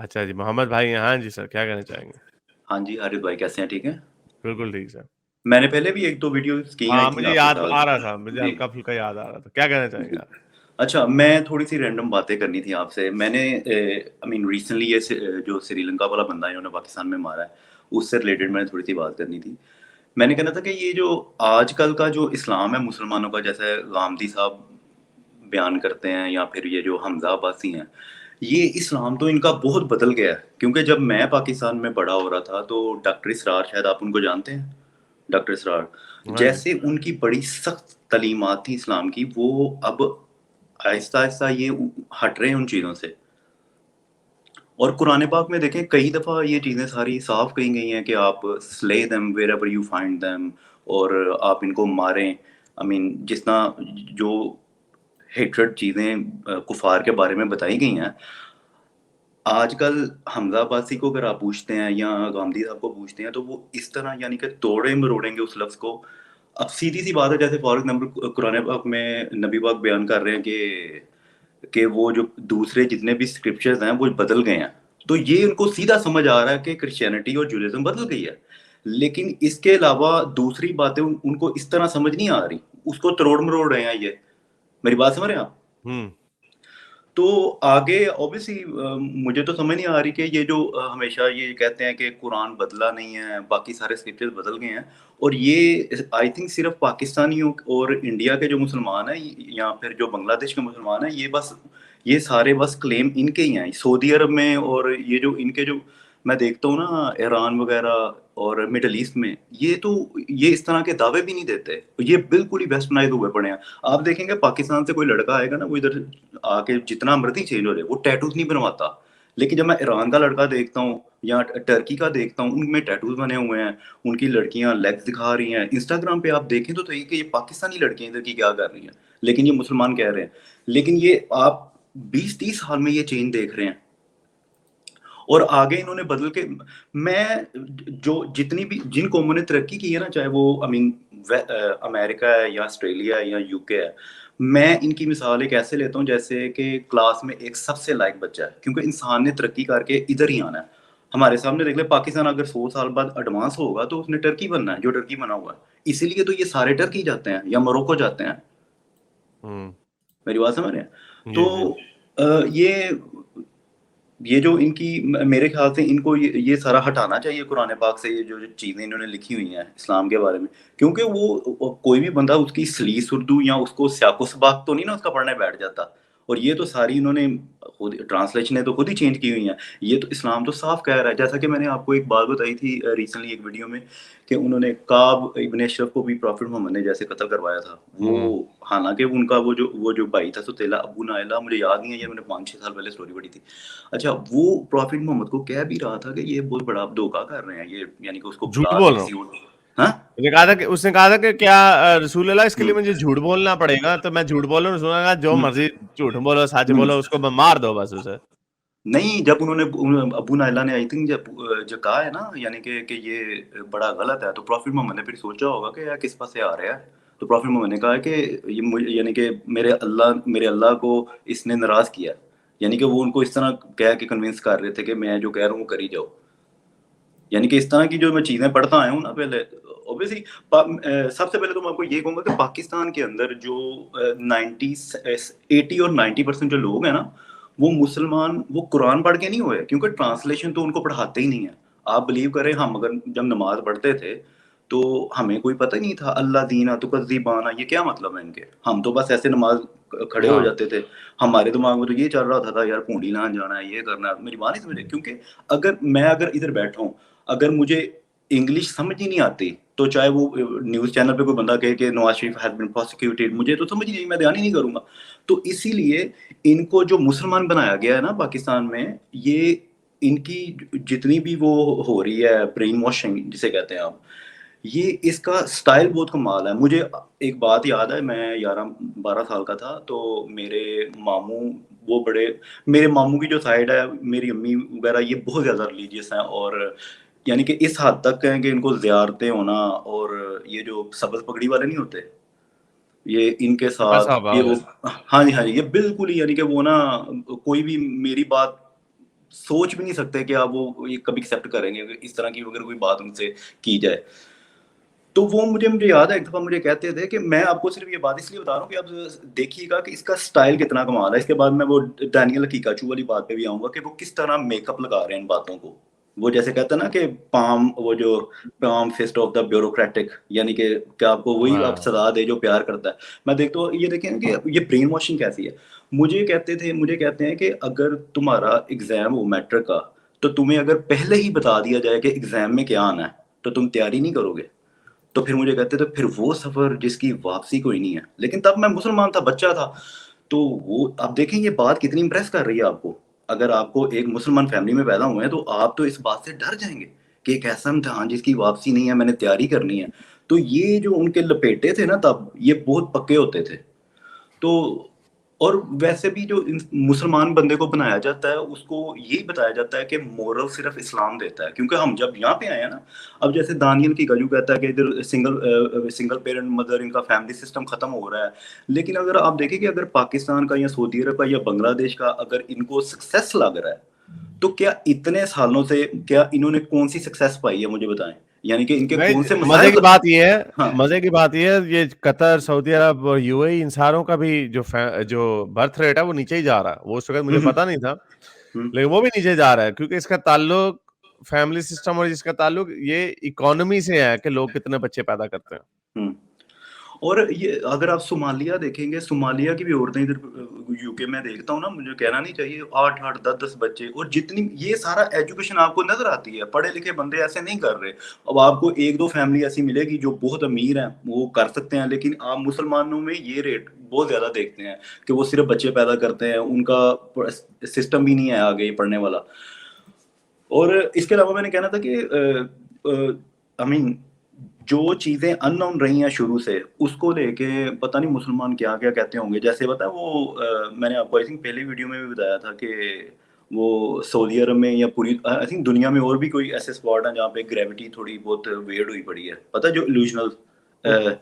اچھا جی، محمد بھائی ہیں. ہاں جی سر، کیا کہنا چاہیں گے؟ ہاں جی حارث بھائی کیسے ہیں؟ ٹھیک ہیں. بالکل ٹھیک سر. میں نے پہلے بھی ایک دو ویڈیوز کی آئی ہاں تھنک مجھے آپ کے یاد ساتھ. آ رہا تھا، مجھے جی ہلکا پھلکا یاد آ رہا تھا. کیا کہنا چاہیں گے جی. آپ؟ اچھا میں تھوڑی سی رینڈم باتیں کرنی تھی آپ سے. میں نے ریسنٹلی یہ جو سری لنکا والا بندہ ہے انہوں نے پاکستان میں مارا ہے اس سے ریلیٹڈ میں نے تھوڑی سی بات کرنی تھی. میں نے کہنا تھا کہ یہ جو آج کل کا جو اسلام ہے مسلمانوں کا، جیسے غامدی صاحب بیان کرتے ہیں یا پھر یہ جو حمزہ عباسی ہیں، یہ اسلام تو ان کا بہت بدل گیا ہے. کیونکہ جب میں پاکستان میں بڑا ہو رہا تھا تو ڈاکٹر اسرار، شاید آپ ان کو جانتے ہیں، ڈاکٹر اسرار، ہاں جی. جیسے ان کی بڑی سخت تعلیمات تھی اسلام کی، وہ اب آہستہ آہستہ یہ ہٹ رہے ہیں ان چیزوں سے. اور قرآن پاک میں دیکھیں کئی دفعہ یہ چیزیں ساری صاف کہی گئی ہیں کہ آپ slay them wherever you find them، اور آپ ان کو ماریں. جس طرح جو ہیٹرڈ چیزیں کفار کے بارے میں بتائی گئی ہیں. آج کل حمزہ عباسی کو اگر آپ پوچھتے ہیں یا غامدی صاحب کو پوچھتے ہیں تو وہ اس طرح یعنی کہ توڑے مروڑیں گے اس لفظ کو. اب سیدھی سی بات ہے، جیسے فار ایگزامپل قرآن پاک میں نبی پاک بیان کر رہے ہیں کہ وہ جو دوسرے جتنے بھی اسکرپچرز ہیں وہ بدل گئے ہیں. تو یہ ان کو سیدھا سمجھ آ رہا ہے کہ کرسچینٹی اور جوڈیزم بدل گئی ہے. لیکن اس کے علاوہ دوسری باتیں ان کو اس طرح سمجھ نہیں آ رہی، اس کو تروڑ مروڑ رہے ہیں. یہ میری بات سمجھ رہے ہیں آپ؟ ہوں. تو آگے اوبیسلی مجھے تو سمجھ نہیں آ رہی کہ یہ جو ہمیشہ یہ کہتے ہیں کہ قرآن بدلا نہیں ہے، باقی سارے اسکرپچر بدل گئے ہیں. اور یہ آئی تھنک صرف پاکستانیوں اور انڈیا کے جو مسلمان ہیں یا پھر جو بنگلہ دیش کے مسلمان ہیں، یہ سارے بس کلیم ان کے ہی ہیں. سعودی عرب میں اور یہ جو ان کے جو میں دیکھتا ہوں نا ایران وغیرہ اور مڈل ایسٹ میں، یہ اس طرح کے دعوے بھی نہیں دیتے. یہ بالکل ہی ویسٹرنائز ہوئے پڑے ہیں. آپ دیکھیں گے پاکستان سے کوئی لڑکا آئے گا نا، وہ ادھر آ کے جتنا مرضی چینج ہو جائے وہ ٹیٹوز نہیں بنواتا. لیکن جب میں ایران کا لڑکا دیکھتا ہوں یا ٹرکی کا دیکھتا ہوں، ان میں ٹیٹوز بنے ہوئے ہیں، ان کی لڑکیاں لیگز دکھا رہی ہیں. انسٹاگرام پہ آپ دیکھیں تو صحیح کہ یہ پاکستانی لڑکیاں ادھر کی کیا کر رہی ہیں، لیکن یہ مسلمان کہہ رہے ہیں. لیکن یہ آپ 20-30 سال میں یہ چینج دیکھ رہے ہیں. اور آگے انہوں نے بدل کے، میں جو جتنی بھی جن قوموں نے ترقی کی ہے نا، چاہے وہ امریکہ ہے یا آسٹریلیا ہے یا یو کے ہے، میں ان کی مثال ایک ایسے لیتا ہوں جیسے کہ کلاس میں ایک سب سے لائق بچہ ہے. کیونکہ انسان نے ترقی کر کے ادھر ہی آنا ہے. ہمارے سامنے دیکھ لیں پاکستان اگر 100 سال بعد ایڈوانس ہوگا تو اس نے ٹرکی بننا ہے، جو ٹرکی بنا ہوا ہے. اسی لیے تو یہ سارے ٹرکی جاتے ہیں یا موروکو جاتے ہیں. میری بات سمجھ رہے ہیں؟ جی جی. تو یہ جو ان کی، میرے خیال سے ان کو یہ سارا ہٹانا چاہیے قرآن پاک سے، یہ جو چیزیں انہوں نے لکھی ہوئی ہیں اسلام کے بارے میں. کیونکہ وہ کوئی بھی بندہ اس کی سلیس اردو یا اس کو سیاق و سباق تو نہیں نا اس کا پڑھنے بیٹھ جاتا. اور یہ تو ساری انہوں نے خود ٹرانسلیشنیں تو خود ہی چینج کی ہوئی ہیں. یہ تو اسلام تو صاف کہہ رہا ہے. جیسا کہ میں نے آپ کو ایک بات بتائی تھی ریسنٹلی ایک ویڈیو میں، کہ انہوں نے کعب ابن اشرف کو بھی پروفٹ محمد نے جیسے قتل کروایا تھا. وہ حالانکہ ان کا وہ جو بھائی تھا ستیلا ابو نائلہ، مجھے یاد نہیں ہے یہ، میں نے 5-6 سال پہلے اسٹوری پڑھی تھی. اچھا وہ پروفٹ محمد کو کہہ بھی رہا تھا کہ یہ بہت بڑا دھوکہ کر رہے ہیں یہ، یعنی کہ اس کو جھوٹ بلا کے بول رہا ہوں. کسی اور. ہاں اس نے کہا تھا کہ کیا رسول اللہ اس کے لیے مجھے جھوٹ بولنا پڑے گا؟ تو میں جھوٹ بولوں. رسول اللہ نے کہا جو مرضی جھوٹ بولو سچ بولو، اس کو مار دو بس اسے. نہیں، جب انہوں نے ابو نائلہ نے آئی تھنک جب کہا ہے نا یعنی کہ یہ بڑا غلط ہے، تو پروفٹ محمد نے پھر سوچا ہوگا کہ یار کس پاس سے آ رہا ہے. تو پروفٹ محمد نے کہا کہ یعنی کہ میرے اللہ کو اس نے ناراض کیا. یعنی کہ وہ ان کو اس طرح کہہ کے کنونس کر رہے تھے کہ میں جو کہہ رہا ہوں وہ کری جاؤ. یعنی کہ اس طرح کی جو میں چیزیں پڑھتا آیا ہوں نا پہلے، اوبیسلی سب سے پہلے تو میں آپ کو یہ کہوں گا کہ پاکستان کے اندر جو 80 اور 90% جو لوگ ہیں نا، وہ مسلمان، وہ قرآن پڑھ کے نہیں ہوئے، کیونکہ ٹرانسلیشن تو ان کو پڑھاتے ہی نہیں ہیں. آپ بلیو کریں، ہم اگر جب نماز پڑھتے تھے تو ہمیں کوئی پتہ ہی نہیں تھا اللہ دینا تو کذیبانا یہ کیا مطلب ہے ان کے. ہم تو بس ایسے نماز کھڑے ہو جاتے تھے. ہمارے دماغ میں تو یہ چل رہا تھا یار پونڈی لان جانا ہے، یہ کرنا ہے. میری بات نہیں سمجھے؟ کیونکہ اگر ادھر بیٹھا ہوں، اگر مجھے انگلش سمجھ ہی نہیں آتی، تو چاہے وہ نیوز چینل پہ کوئی بندہ کہے کہ نواز شریف ہیز بین پروسیکیوٹڈ، مجھے تو سمجھ نہیں، میں دھیان ہی نہیں کروں گا. تو اسی لیے ان کو جو مسلمان بنایا گیا ہے نا پاکستان میں، یہ ان کی جتنی بھی وہ ہو رہی ہے برین واشنگ جسے کہتے ہیں آپ، یہ اس کا سٹائل بہت کمال ہے. مجھے ایک بات یاد ہے، میں 11-12 سال کا تھا، تو میرے ماموں کی جو سائڈ ہے، میری امی وغیرہ، یہ بہت زیادہ ریلیجیس ہیں. اور یعنی کہ اس حد تک ہیں کہ ان کو زیارتیں ہونا، اور یہ جو سبز پگڑی والے نہیں ہوتے، یہ ان کے ساتھ یہ وہ، ہاں جی، یہ بالکل ہی یعنی کہ وہ نا کوئی بھی میری بات सोच भी नहीं सकते कि आप वो ये कभी एक्सेप्ट करेंगे इस तरह की अगर कोई बात उनसे की जाए। तो वो मुझे याद है एक दफ़ा मुझे कहते थे कि मैं आपको सिर्फ़ ये बात इसलिए बता रहा हूँ कि आप देखिएगा कि इसका स्टाइल कितना कमाल है। इसके बाद मैं वो डैनियल हकीकाचू वाली बात पे भी आऊँगा कि वो किस तरह मेकअप लगा रहे हैं इन बातों को। वो जैसे कहते हैं ना कि palm fist of the bureaucratic, यानी कि क्या आपको वही आप हाँ सज़ा दे जो प्यार करता है। मैं देखता हूँ ये देखें कि ये ब्रेन वॉशिंग कैसी है। मुझे कहते हैं कि अगर तुम्हारा एग्ज़ाम हो मैट्रिक का, तो तुम्हें अगर पहले ही बता दिया जाए कि एग्ज़ाम में क्या आना है, तो तुम तैयारी नहीं करोगे। तो फिर मुझे कहते थे फिर वो सफ़र जिसकी वापसी कोई नहीं है। लेकिन तब मैं मुसलमान था, बच्चा था। तो वो आप देखें ये बात कितनी इम्प्रेस कर रही है आपको। अगर आपको एक मुसलमान फैमिली में पैदा हुए हैं तो आप तो इस बात से डर जाएँगे कि एक ऐसा इम्तिहान जिसकी वापसी नहीं है, मैंने तैयारी करनी है। तो ये जो उनके लपेटे थे ना तब, ये बहुत पक्के होते थे। तो और वैसे भी जो मुसलमान बंदे को बनाया जाता है उसको यही बताया जाता है कि मोरल सिर्फ इस्लाम देता है, क्योंकि हम जब यहाँ पे आए हैं ना, अब जैसे दानियल की गजू कहता है कि इधर सिंगल पेरेंट मदर, इनका फैमिली सिस्टम खत्म हो रहा है। लेकिन अगर आप देखें कि अगर पाकिस्तान का या सऊदी अरब का या बांग्लादेश का अगर इनको सक्सेस लग रहा है, तो क्या इतने सालों से क्या इन्होंने कौन सी सक्सेस पाई है, मुझे बताएं। यानी कि इनके नहीं, कौन से मजे की बात ये है, हाँ मजे की बात ये है, ये कतर, सऊदी अरब और यूएई, इन सारों का भी जो बर्थ रेट है वो नीचे ही जा रहा है। वो उस वक्त मुझे हम्म, पता नहीं था, हम्म, लेकिन वो भी नीचे जा रहा है क्योंकि इसका ताल्लुक फैमिली सिस्टम और इसका ताल्लुक ये इकोनॉमी से है कि लोग कितने बच्चे पैदा करते हैं। हम्म। और ये अगर आप सोमालिया देखेंगे, सोमालिया की भी औरतें इधर यूके में देखता हूँ ना, मुझे कहना नहीं चाहिए, 8-8 10-10 बच्चे, और जितनी ये सारा एजुकेशन आपको नजर आती है। पढ़े लिखे बंदे ऐसे नहीं कर रहे। अब आपको एक दो फैमिली ऐसी मिलेगी जो बहुत अमीर हैं, वो कर सकते हैं, लेकिन आप मुसलमानों में ये रेट बहुत ज्यादा देखते हैं कि वो सिर्फ बच्चे पैदा करते हैं, उनका सिस्टम भी नहीं है आगे पढ़ने वाला। और इसके अलावा मैंने कहना था कि आई मीन जो चीज़ें अननोन रही हैं शुरू से, उसको लेके पता नहीं मुसलमान क्या-क्या कहते होंगे। जैसे पता है वो मैंने आपको आई थिंक पहली वीडियो में भी बताया था कि वो सऊदी अरब में या पूरी आई थिंक दुनिया में और भी कोई ऐसे स्पॉट हैं जहाँ पे ग्रेविटी थोड़ी बहुत वियर्ड हुई पड़ी है। पता है जो इल्यूजनल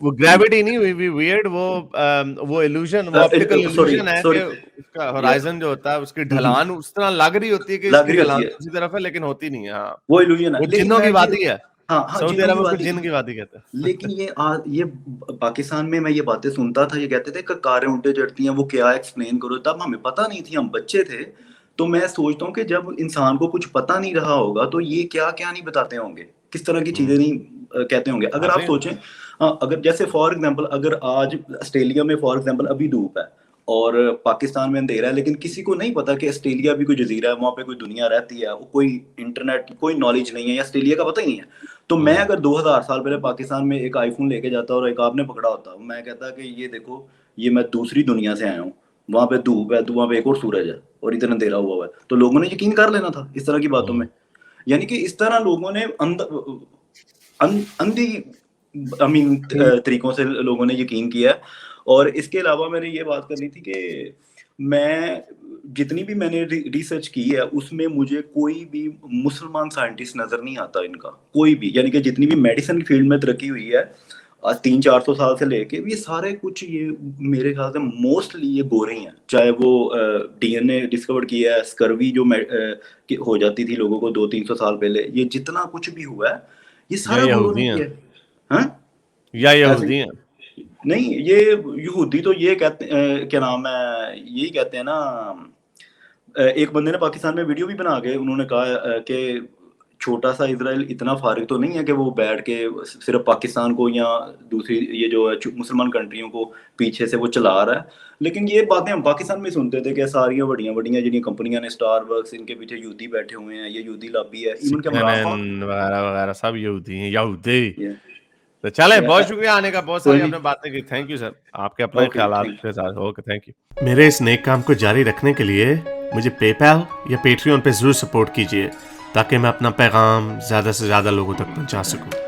वो ग्रेविटी नहीं हुई भी वियर्ड, वो इल्यूजन, वो ऑप्टिकल सॉरी इल्यूजन है सॉरी कि उसका या होराइजन जो होता है उसकी ढलान उस तरह लग रही होती है कि लग इसकी रही होती ढलान है, दूसरी तरफ है, लेकिन होती नहीं है। हाँ, वो इल्यूजन है। वो लेकिन जिन्नों मैं की ये वादी है। हाँ, सऊदी जिन्नों अरब की में उसको वादी। जिन्न की वादी कहते लेकिन हैं। ये पाकिस्तान में मैं ये बातें सुनता था, ये कहते थे कि कारें उल्टे चढ़ती हैं, वो क्या एक्सप्लेन करो। तब हमें पता नहीं थी, हम बच्चे थे। तो मैं सोचता हूँ कि जब इंसान को कुछ पता नहीं रहा होगा तो ये क्या-क्या नहीं बताते होंगे, किस तरह की चीज़ें नहीं कहते होंगे। अगर आप वाज़ेह है। सोचें अगर जैसे फॉर एग्ज़ाम्पल अगर आज ऑस्ट्रेलिया में फॉर एग्ज़ाम्पल अभी धूप है और पाकिस्तान में अंधेरा है, लेकिन किसी को नहीं पता कि ऑस्ट्रेलिया भी कोई जज़ीरा है, वहाँ पे कोई दुनिया रहती है, कोई इंटरनेट, कोई नॉलेज नहीं है, या ऑस्ट्रेलिया का पता ही नहीं है। तो मैं अगर 2000 साल पहले पाकिस्तान में एक आईफ़ोन लेके जाता और एक आपने पकड़ा होता, मैं कहता कि ये देखो, ये मैं दूसरी दुनिया से आया हूँ। वहाँ पे धूप है, तो वहाँ पे एक और सूरज है और इधर अंधेरा हुआ हुआ है। तो लोगों ने यकीन कर लेना था इस तरह की बातों में। यानी कि इस तरह लोगों ने अंधी आई मीन तरीकों से लोगों ने यकीन किया है। और इसके अलावा मैंने ये बात करनी थी कि मैं जितनी भी मैंने रिसर्च की है उसमें मुझे कोई भी मुसलमान साइंटिस्ट नजर नहीं आता इनका, कोई भी। यानी कि जितनी भी मेडिसिन फील्ड में तरक्की हुई है 300-400 साल से लेके, ये सारे कुछ ये मेरे ख्याल से मोस्टली ये गोरे ही हैं। चाहे वो डीएनए डिस्कवर किया है, स्कर्वी जो हो जाती थी लोगों को 200-300 साल पहले, ये जितना कुछ भी हुआ है ये या सारा गोरों ने यहूदी हैं, किया है। हाँ? या ऐसे यहूदी हैं। नहीं, ये यहूदी तो ये कहते क्या नाम है, यही कहते हैं ना। एक बंदे ने पाकिस्तान में वीडियो भी बना के उन्होंने कहा कि छोटा सा इजराइल इतना फारिग तो नहीं है कि वो बैठ के सिर्फ पाकिस्तान को या दूसरी ये जो है मुसलमान कंट्रियों को पीछे से वो चला रहा है। लेकिन ये बातें हम पाकिस्तान में सुनते थे कि सारियां बड़ियां बड़ियां जिन कंपनियां ने, स्टारबक्स, इनके पीछे यहूदी बैठे हुए हैं, ये यहूदी लॉबी है, इवन के इमरान CNN खान। वगैरह वगैरह सब यहूदी हैं, यहूदी। ये तो चलें, ये बहुत शुक्रिया आने का, बहुत कोई सारी नहीं। आपने बातें की। थैंक यू सर, आपके अपने ओके, ख्यालात थैंक के साथ। Okay, thank you. मेरे इस नेक काम को जारी रखने के लिए मुझे पेपैल या पेट्रियन पे ज़रूर सपोर्ट कीजिए ताकि मैं अपना पैगाम ज़्यादा से ज़्यादा लोगों तक पहुंचा सकूं।